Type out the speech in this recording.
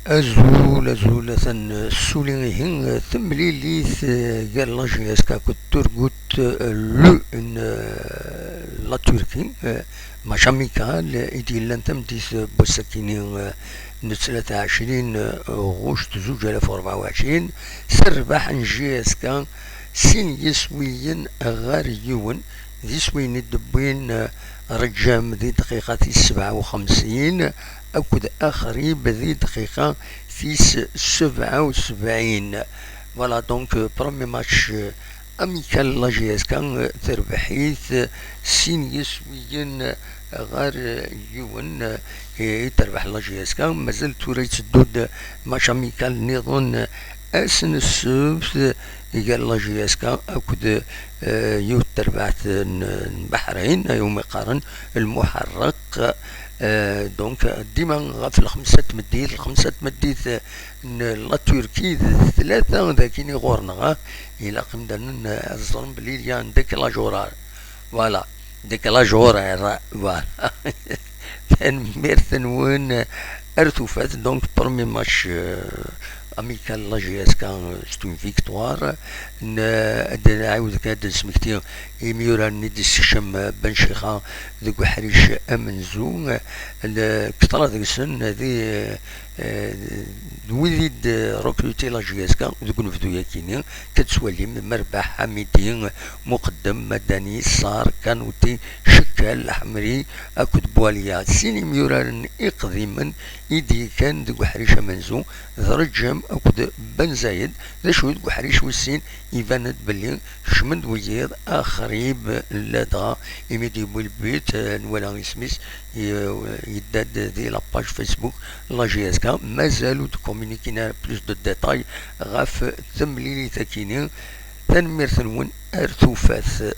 أزول ثن سولينغين ثمليليث قال لاجي اسكا كترغوت لو ان لا تركي ماشاميكال ايدي لان تمديث بوسكينين نتلاتة عشرين غوشت زوج ألاف وربعة وعشرين سربح نجي اسكا سين يسويين غاريون ذي سوين الدبين رجام ذي دقيقة 57 أكد آخري بذي دقيقة في 77. فوالا دونك برومي ماتش أميكال لاجياس كان تربحيث سين يسويين غار يون تربح لاجياس كان مازال توريت الدود ماتش أميكال نظن أسن السبت قال لاجياس كان أكد يو تربعت البحرين يوم قارن المحرق. دونك ديما في الخمسة مديث لا تركي ثلاثة ذاكيني غورنا إلا قمنا الظلم بليل يان ديكلاجورار فوالا ديكلاجورار فوالا تنمير وين ارتوفات دونك برومي ماتش اميكال لاجياس كان ستون فيكتوار عاود كاد سمكتي ميورا ندي السشم بنشيخا ذوك حريش امنزو كثرة ذيك السن هذه ويديد روكروتي لاجياس كان ذوك نفدو ياكيني كتسوالي مربح حميدي مقدم مدني صار كانوتي شكال حمري اكد بواليا سيني ميورا اقديما ايدي كان ذوك حريش امنزو ذرجم اكد بن زايد ذا شو ذوك حريش والسين يباند بلي شمند ويض اخريب لدغا يميدي بالبيت نولا سميث يداد ذي لاباج فيسبوك لاجي اس كا مازالو تكومونيكينا بلوس دو ديتاي غاف ثمليلي تاكيني تنمير ثنون ارثوفاث.